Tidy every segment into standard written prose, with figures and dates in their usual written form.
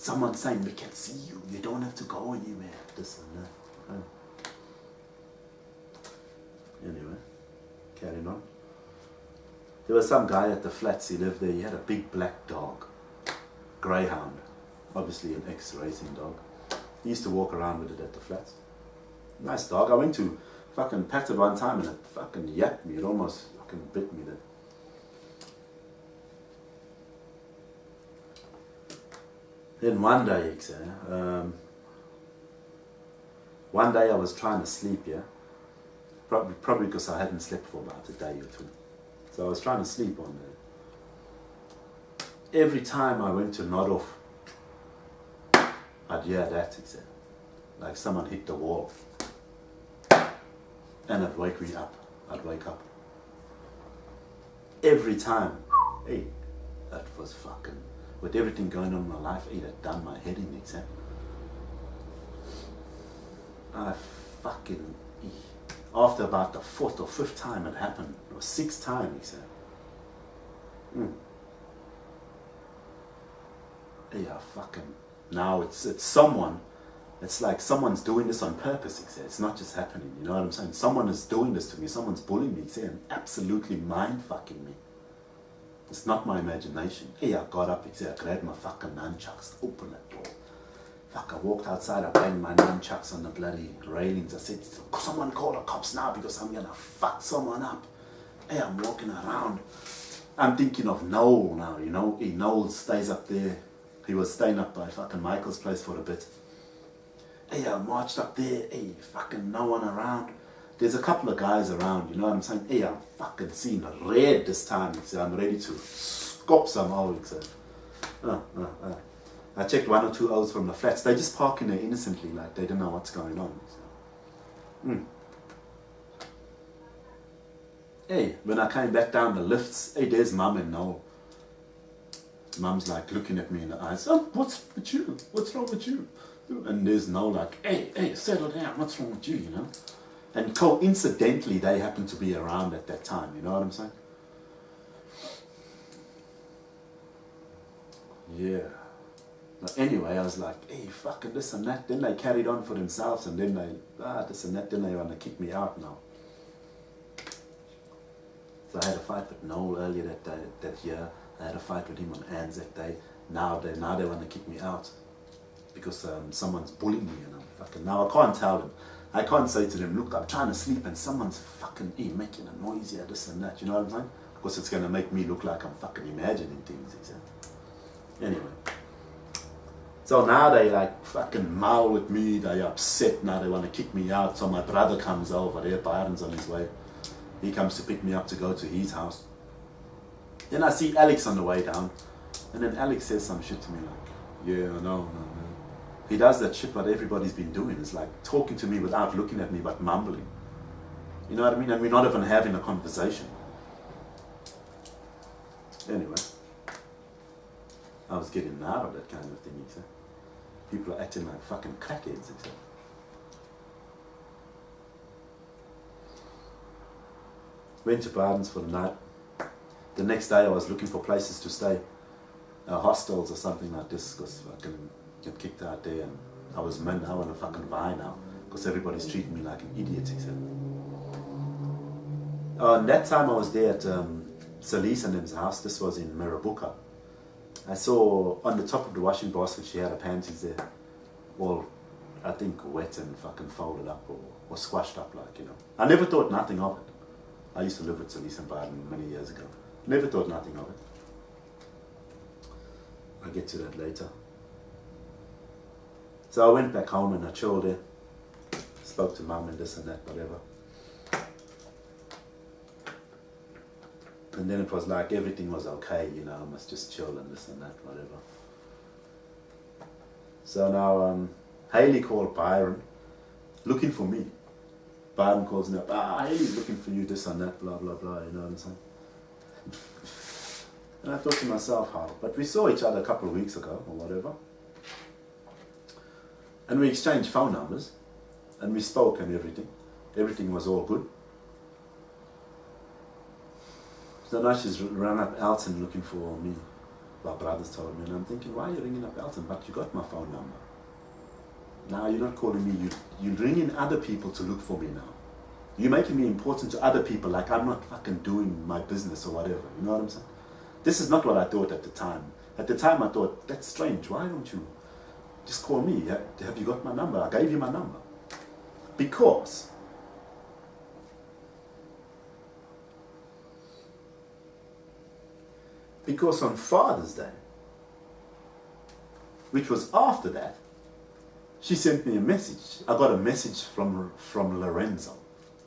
someone's saying, we can see you. You don't have to go anywhere. This and that. Anyway, carrying on. There was some guy at the flats, he lived there, he had a big black dog. Greyhound. Obviously an ex-racing dog. He used to walk around with it at the flats. Nice dog. I went to fucking pet it one time and it fucking yapped me. It almost fucking bit me there. Then one day I was trying to sleep, yeah. Probably because I hadn't slept for about a day or two. So I was trying to sleep on there. Every time I went to nod off, I'd hear that, like someone hit the wall. And it'd wake me up. I'd wake up. Every time. Hey, that was fucking, with everything going on in my life, it had done my head in, exactly. I fucking, after about the 4th or 5th time it happened, or 6th time, exactly. Yeah, fucking, now it's someone, it's like someone's doing this on purpose, it's not just happening, you know what I'm saying? Someone is doing this to me, someone's bullying me, and absolutely mind-fucking me. It's not my imagination. Hey, I got up, I grabbed my fucking nunchucks, opened the door. Fuck, I walked outside, I banged my nunchucks on the bloody railings. I said, someone call the cops now because I'm gonna fuck someone up. Hey, I'm walking around. I'm thinking of Noel now, you know. Hey, Noel stays up there. He was staying up by fucking Michael's place for a bit. Hey, I marched up there. Hey, fucking no one around. There's a couple of guys around, you know what I'm saying? Hey, I'm fucking seeing red this time. I'm ready to scop some old. I checked 1 or 2 O's from the flats. They just parking there innocently, like they don't know what's going on. Hey, when I came back down the lifts, hey, there's Mum and Noel. Mum's like looking at me in the eyes. Oh, what's with you? What's wrong with you? And there's Noel like, hey, settle down. What's wrong with you, you know? And coincidentally, they happen to be around at that time. You know what I'm saying? Yeah. But anyway, I was like, hey, fucking this and that. Then they carried on for themselves, and then they, this and that. Then they want to kick me out now. So I had a fight with Noel earlier that year. I had a fight with him on Anzac Day. Now they want to kick me out because someone's bullying me, and I'm fucking, now I can't tell them. I can't say to them, look, I'm trying to sleep and someone's fucking making a noise here, this and that, you know what I'm saying? Because it's going to make me look like I'm fucking imagining things, exactly. Anyway. So now they like fucking maul with me, they're upset, now they want to kick me out. So my brother comes over there, Byrons on his way. He comes to pick me up to go to his house. Then I see Alex on the way down. And then Alex says some shit to me like, yeah, no. He does that shit what everybody's been doing. It's like talking to me without looking at me but mumbling. You know what I mean? And we're not even having a conversation. Anyway. I was getting out of that kind of thing, exactly. People are acting like fucking crackheads, exactly. Went to Byrons for the night. The next day I was looking for places to stay. Hostels or something like this, because I can get kicked out there, and I was meant now on a fucking vine now, because everybody's treating me like an idiot, except. And that time I was there at Celice and them's house. This was in Marabuka. I saw on the top of the washing basket she had her panties there, all I think wet and fucking folded up or squashed up, like, you know. I never thought nothing of it. I used to live with Celice and Byron many years ago. Never thought nothing of it. I'll get to that later. So I went back home and I chilled there. Spoke to Mum and this and that, whatever. And then it was like everything was okay, you know, I must just chill and this and that, whatever. So now Hailey called Byron, looking for me. Byron calls me up, Hailey's looking for you, this and that, blah, blah, blah, you know what I'm saying? And I thought to myself, how? But we saw each other a couple of weeks ago, or whatever. And we exchanged phone numbers, and we spoke and everything. Everything was all good. So now she's run up Alton looking for me. my brothers told me, and I'm thinking, why are you ringing up Elton? But you got my phone number. Now you're not calling me, you're ringing other people to look for me now. You're making me important to other people, like I'm not fucking doing my business or whatever, you know what I'm saying? This is not what I thought at the time. At the time I thought, that's strange, why don't you just call me? Have you got my number? I gave you my number. Because on Father's Day, which was after that, she sent me a message. I got a message from Lorenzo.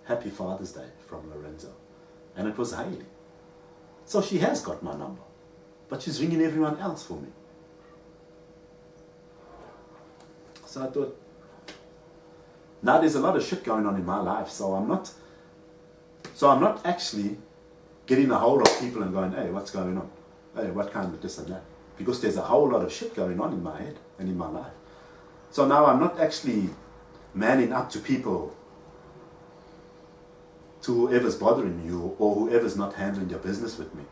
Happy Father's Day from Lorenzo. And it was Hailey. So she has got my number. But she's ringing everyone else for me. So I thought, now there's a lot of shit going on in my life, so I'm not actually getting a hold of people and going, hey, what's going on? Hey, what kind of this and that? Because there's a whole lot of shit going on in my head and in my life. So now I'm not actually manning up to people, to whoever's bothering you or whoever's not handling their business with me.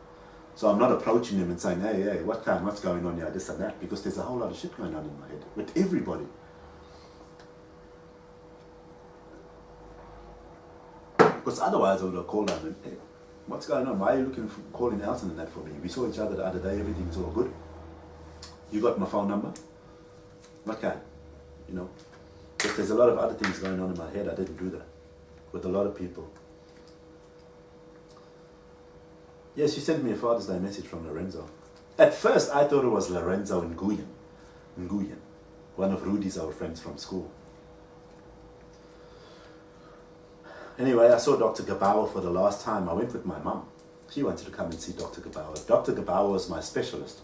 So I'm not approaching them and saying, hey, what's going on here, this and that, because there's a whole lot of shit going on in my head with everybody. Because otherwise I would have called them and, hey, what's going on? Why are you calling Elton and that for me? We saw each other the other day, everything's all good. You got my phone number? Okay, you know. But there's a lot of other things going on in my head. I didn't do that with a lot of people. Yes, she sent me a Father's Day message from Lorenzo. At first I thought it was Lorenzo in Goin, one of Rudy's old friends from school. Anyway, I saw Dr. Gebauer for the last time. I went with my mum. She wanted to come and see Dr. Gebauer. Dr. Gebauer was my specialist.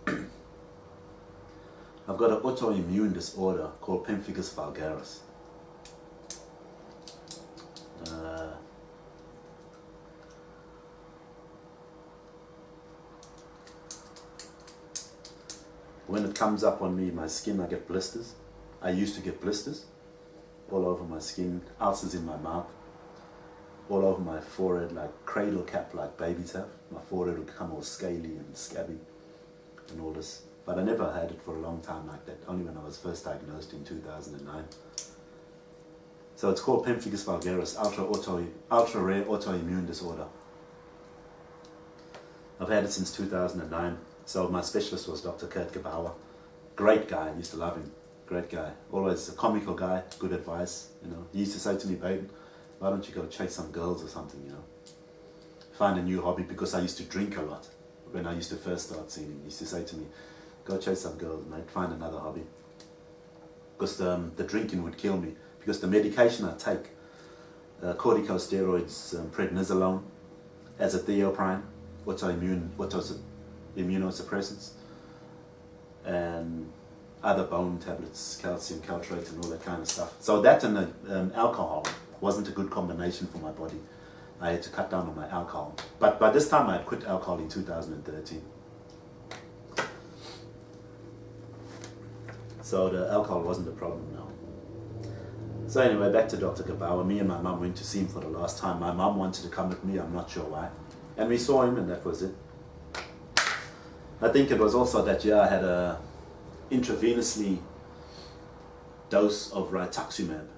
I've got an autoimmune disorder called pemphigus vulgaris. When it comes up on me, my skin, I get blisters. I used to get blisters all over my skin, ulcers in my mouth, all over my forehead, like cradle cap, like babies have. My forehead would become all scaly and scabby and all this. But I never had it for a long time like that, only when I was first diagnosed in 2009. So it's called pemphigus vulgaris, ultra rare autoimmune disorder. I've had it since 2009. So my specialist was Dr. Kurt Gebauer. Great guy, I used to love him. Great guy. Always a comical guy, good advice, you know. He used to say to me, babe, why don't you go chase some girls or something, you know. Find a new hobby, because I used to drink a lot. When I used to first start seeing him, he used to say to me, go chase some girls, mate, find another hobby. Because the drinking would kill me. Because the medication I take, corticosteroids, prednisolone, azathioprine, immunosuppressants, and other bone tablets, calcium caltrate and all that kind of stuff. So that and alcohol wasn't a good combination for my body. I had to cut down on my alcohol. But by this time I had quit alcohol in 2013. So the alcohol wasn't a problem now. So anyway, back to Dr. Gebauer. Me and my mum went to see him for the last time. My mum wanted to come with me, I'm not sure why. And we saw him and that was it. I think it was also that year I had a intravenously dose of rituximab,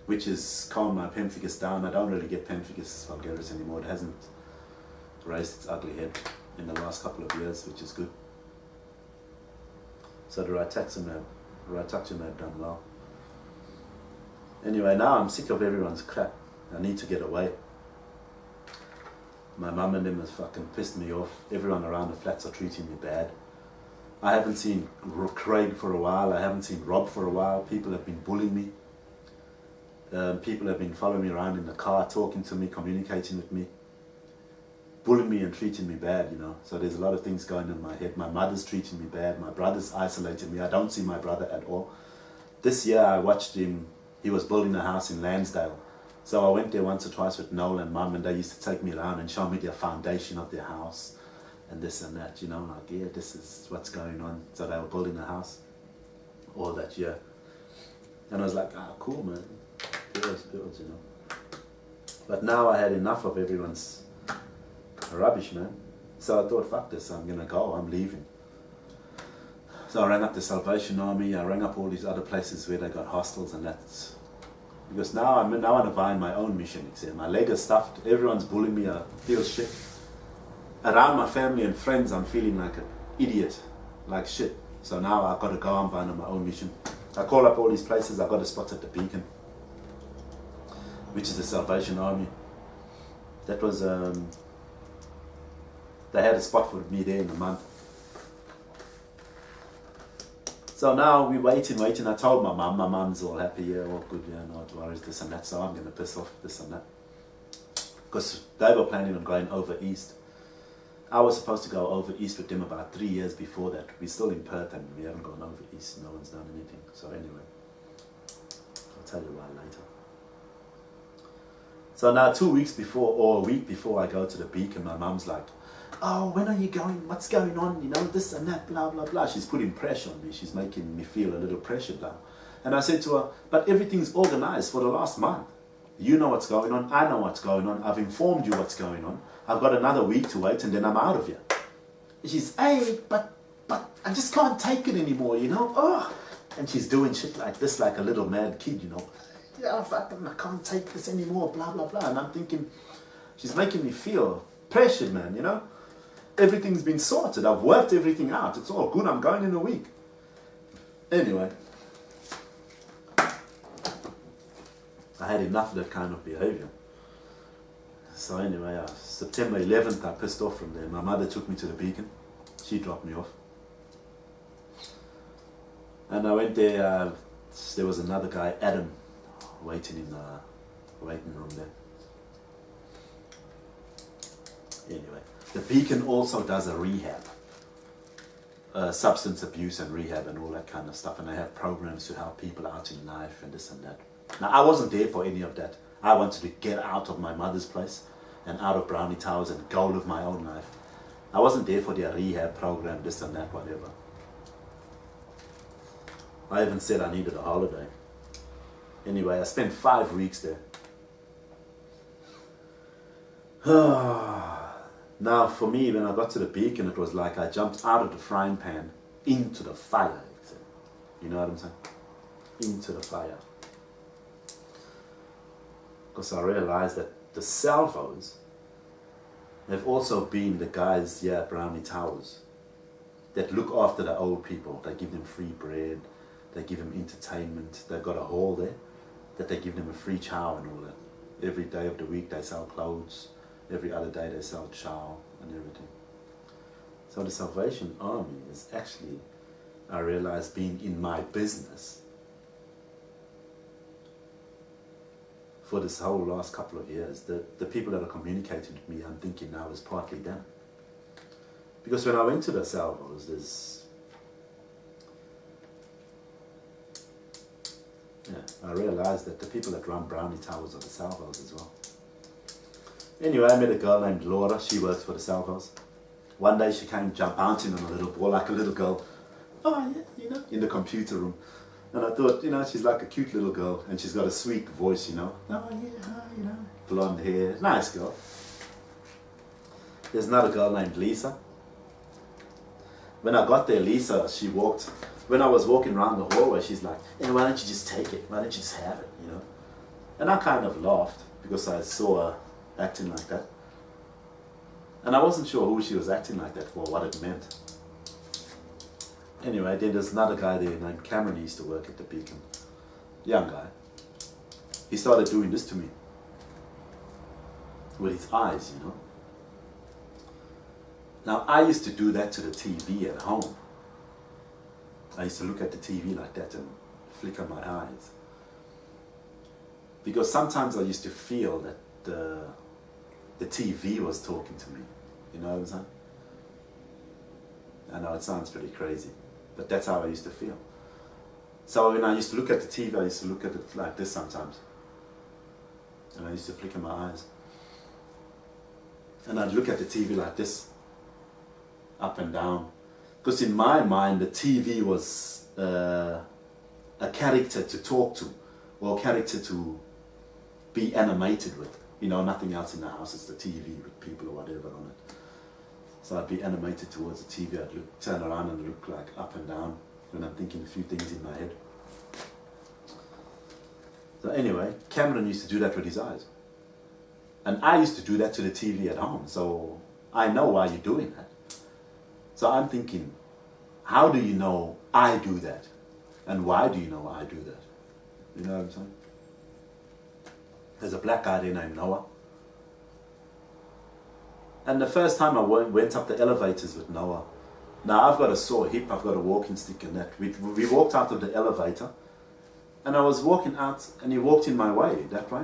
which has calmed my pemphigus down. I don't really get pemphigus vulgaris anymore. It hasn't raised its ugly head in the last couple of years, which is good. So the rituximab done well. Anyway, now I'm sick of everyone's crap. I need to get away. My mum and them has fucking pissed me off. Everyone around the flats are treating me bad. I haven't seen Craig for a while. I haven't seen Rob for a while. People have been bullying me. People have been following me around in the car, talking to me, communicating with me, bullying me and treating me bad, you know. So there's a lot of things going on in my head. My mother's treating me bad. My brother's isolated me. I don't see my brother at all. This year I watched him. He was building a house in Lansdale. So I went there once or twice with Noel and Mum, and they used to take me around and show me the foundation of their house and this and that, you know, like, yeah, this is what's going on. So they were building a house all that year. And I was like, ah, cool, man. Girls, you know. But now I had enough of everyone's rubbish, man. So I thought, fuck this, I'm going to go, I'm leaving. So I rang up the Salvation Army, I rang up all these other places where they got hostels and that's... Because now I'm on a vine my own mission. My leg is stuffed, everyone's bullying me, I feel shit. Around my family and friends, I'm feeling like an idiot, like shit. So now I've got to go on vine on my own mission. I call up all these places, I got a spot at the Beacon, which is the Salvation Army. That was, they had a spot for me there in a month. So now we're waiting. I told my mum's all happy, yeah, all good, yeah, no worries, this and that. So I'm going to piss off this and that. Because they were planning on going over east. I was supposed to go over east with them about 3 years before that. We're still in Perth and we haven't gone over east. No one's done anything. So anyway, I'll tell you why later. So now 2 weeks before, or a week before I go to the Beacon, my mum's like, oh, when are you going? What's going on? You know, this and that, blah, blah, blah. She's putting pressure on me. She's making me feel a little pressured now. And I said to her, but everything's organized for the last month. You know what's going on. I know what's going on. I've informed you what's going on. I've got another week to wait and then I'm out of here. And she's, hey, but I just can't take it anymore, you know? Oh. And she's doing shit like this, like a little mad kid, you know? Yeah, I can't take this anymore, blah, blah, blah. And I'm thinking, she's making me feel pressured, man, you know? Everything's been sorted. I've worked everything out. It's all good. I'm going in a week. Anyway, I had enough of that kind of behavior. So anyway, September 11th, I pissed off from there. My mother took me to the Beacon. She dropped me off. And I went there. There was another guy, Adam, waiting in the waiting room there. Anyway, the Beacon also does a rehab, substance abuse and rehab and all that kind of stuff, and they have programs to help people out in life and this and that. Now, I wasn't there for any of that. I wanted to get out of my mother's place and out of Brownie Towers and go live my own life. I wasn't there for their rehab program, this and that, whatever. I even said I needed a holiday. Anyway, I spent 5 weeks there. Now, for me, when I got to the Beacon, it was like I jumped out of the frying pan into the fire. You know what I'm saying? Into the fire. Because I realized that the salvos have also been the guys here at Brownie Towers that look after the old people. They give them free bread, they give them entertainment. They've got a hall there that they give them a free chow and all that. Every day of the week they sell clothes. Every other day they sell chow and everything. So the Salvation Army is actually, I realized, being in my business for this whole last couple of years. The people that are communicating with me, I'm thinking now, is partly them. Because when I went to the salvos, I realized that the people that run Brownie Towers are the salvos as well. Anyway, I met a girl named Laura. She works for the salvos. One day she came bouncing on a little ball like a little girl. Oh yeah, you know, in the computer room. And I thought, you know, she's like a cute little girl and she's got a sweet voice, you know. Oh yeah, hi, you know, blonde hair, nice girl. There's another girl named Lisa. When I got there, Lisa, when I was walking around the hallway, she's like, hey, why don't you just take it? Why don't you just have it, you know? And I kind of laughed because I saw her acting like that. And I wasn't sure who she was acting like that for, what it meant. Anyway, then there's another guy there named Cameron. He used to work at the Beacon. Young guy. He started doing this to me. With his eyes, you know. Now, I used to do that to the TV at home. I used to look at the TV like that and flicker my eyes. Because sometimes I used to feel that the TV was talking to me. You know what I'm saying? I know it sounds pretty crazy, but that's how I used to feel. So when I used to look at the TV, I used to look at it like this sometimes. And I used to flicker my eyes. And I'd look at the TV like this, up and down. Because in my mind, the TV was a character to talk to, or a character to be animated with. You know, nothing else in the house, it's the TV with people or whatever on it. So I'd be animated towards the TV, I'd turn around and look like up and down, when I'm thinking a few things in my head. So anyway, Cameron used to do that with his eyes. And I used to do that to the TV at home, so I know why you're doing that. So I'm thinking, how do you know I do that? And why do you know I do that? You know what I'm saying? There's a black guy there named Noah. And the first time I went up the elevators with Noah, now I've got a sore hip, I've got a walking stick and that. We walked out of the elevator, and I was walking out, and he walked in my way, that way.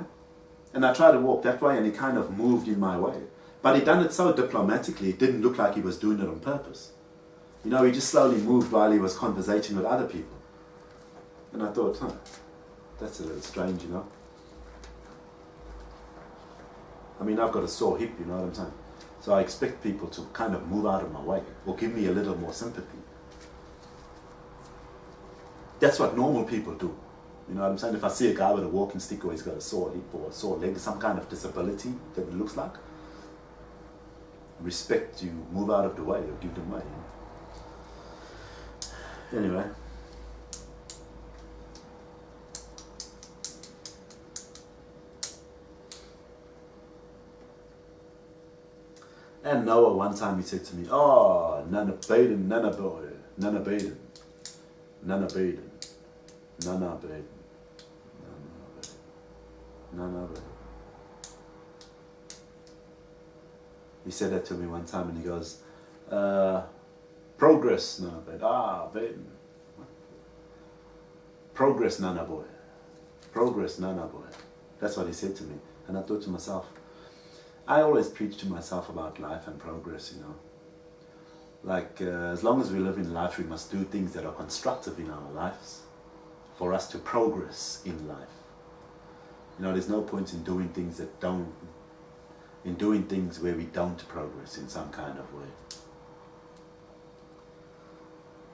And I tried to walk that way, and he kind of moved in my way. But he done it so diplomatically, it didn't look like he was doing it on purpose. You know, he just slowly moved while he was conversating with other people. And I thought, that's a little strange, you know. I mean, I've got a sore hip, you know what I'm saying? So I expect people to kind of move out of my way, or give me a little more sympathy. That's what normal people do. You know what I'm saying? If I see a guy with a walking stick, or he's got a sore hip or a sore leg, some kind of disability that it looks like, respect, you move out of the way or give them way. You know? Anyway. And Noah, one time he said to me, "Oh, Nana Baden, Nana boy, Nana Baden, Nana Baden, Nana Baden, Nana Baden." He said that to me one time, and he goes, "Progress, Nana Baden, Baden, progress, Nana boy, progress, Nana boy." That's what he said to me, and I thought to myself, I always preach to myself about life and progress, you know. Like, as long as we live in life, we must do things that are constructive in our lives for us to progress in life. You know, there's no point in doing things that don't, in doing things where we don't progress in some kind of way.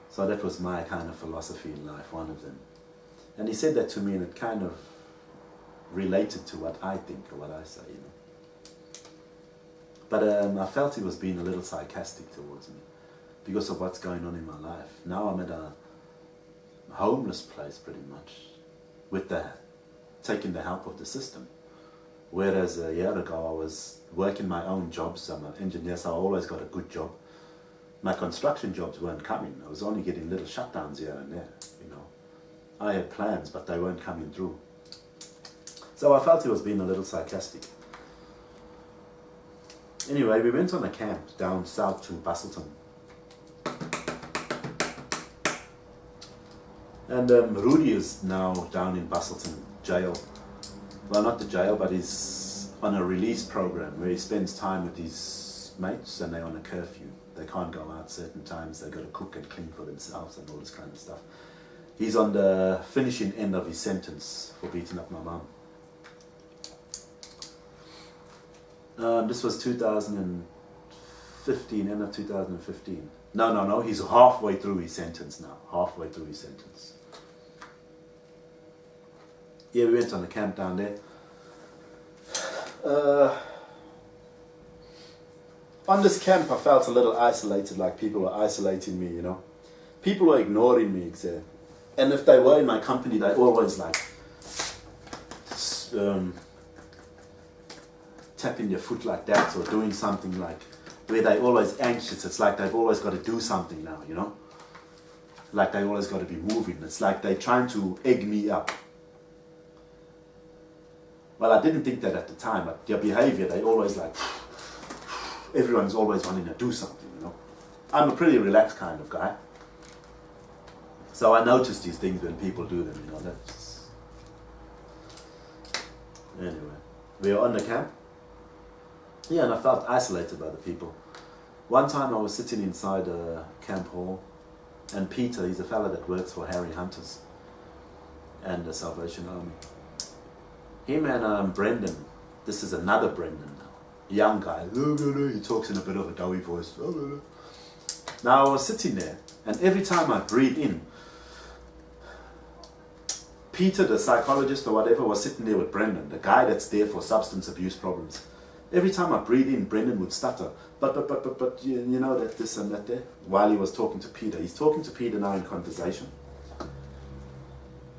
So that was my kind of philosophy in life, one of them. And he said that to me, and it kind of related to what I think or what I say, you know. But I felt he was being a little sarcastic towards me because of what's going on in my life. Now I'm at a homeless place pretty much, with taking the help of the system. Whereas a year ago I was working my own jobs. I'm an engineer, so I always got a good job. My construction jobs weren't coming. I was only getting little shutdowns here and there, you know. I had plans, but they weren't coming through. So I felt he was being a little sarcastic. Anyway, we went on a camp down south to Bustleton. And Rudy is now down in Bustleton jail. Well, not the jail, but he's on a release program where he spends time with his mates, and they're on a curfew. They can't go out certain times. They've got to cook and clean for themselves and all this kind of stuff. He's on the finishing end of his sentence for beating up my mum. This was 2015, end of 2015. No, he's halfway through his sentence now. Halfway through his sentence. Yeah, we went on a camp down there. On this camp, I felt a little isolated, like people were isolating me, you know. People were ignoring me, etc. And if they were in my company, they always like tapping their foot like that, or doing something like where they always anxious. It's like they've always got to do something now, you know. Like they always got to be moving. It's like they're trying to egg me up. Well, I didn't think that at the time, but their behavior, they always like, everyone's always wanting to do something, you know. I'm a pretty relaxed kind of guy. So I notice these things when people do them, you know. That's... Anyway, we were on the camp. Yeah, and I felt isolated by the people. One time I was sitting inside a camp hall, and Peter, he's a fella that works for Harry Hunters and the Salvation Army. Him and Brendan, this is another Brendan now, young guy, he talks in a bit of a doughy voice. Now I was sitting there, and every time I breathe in, Peter, the psychologist or whatever, was sitting there with Brendan, the guy that's there for substance abuse problems. Every time I breathe in, Brendan would stutter. But you know that this and that there. While he was talking to Peter. He's talking to Peter now in conversation.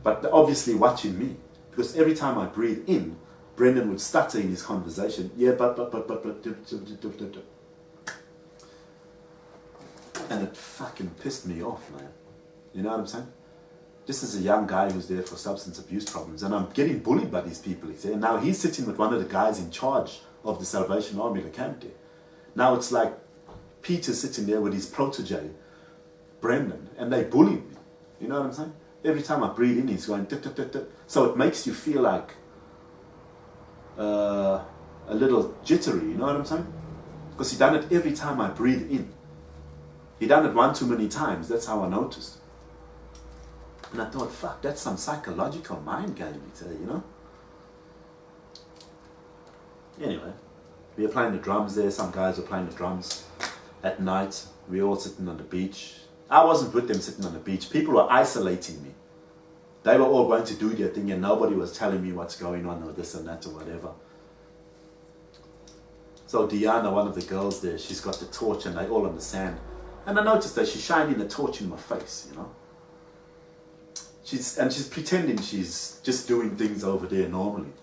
But they're obviously watching me. Because every time I breathe in, Brendan would stutter in his conversation. Yeah, but. And it fucking pissed me off, man. You know what I'm saying? This is a young guy who's there for substance abuse problems. And I'm getting bullied by these people. And now he's sitting with one of the guys in charge of the Salvation Army, the camp there. Now it's like Peter sitting there with his protege, Brendan, and they bully me. You know what I'm saying? Every time I breathe in, he's going... So it makes you feel like a little jittery, you know what I'm saying? Because he done it every time I breathe in. He done it one too many times. That's how I noticed. And I thought, fuck, that's some psychological mind game, you know? Anyway, we were playing the drums there. Some guys were playing the drums at night. We were all sitting on the beach. I wasn't with them sitting on the beach. People were isolating me. They were all going to do their thing and nobody was telling me what's going on or this and that or whatever. So Diana, one of the girls there, she's got the torch and they're all on the sand. And I noticed that she's shining the torch in my face, you know. She's pretending she's just doing things over there normally.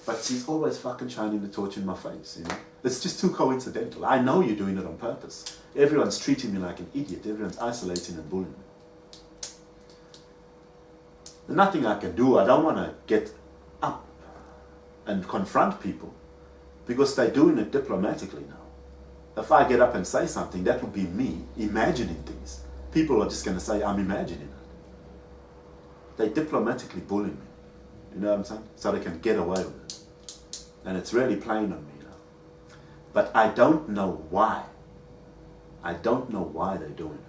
But she's always fucking shining the torch in my face, you know. It's just too coincidental. I know you're doing it on purpose. Everyone's treating me like an idiot. Everyone's isolating and bullying me. There's nothing I can do. I don't want to get up and confront people because they're doing it diplomatically now. If I get up and say something, that would be me imagining things. People are just going to say, I'm imagining it. They diplomatically bully me. You know what I'm saying? So they can get away with it. And it's really playing on me now. But I don't know why. I don't know why they're doing it.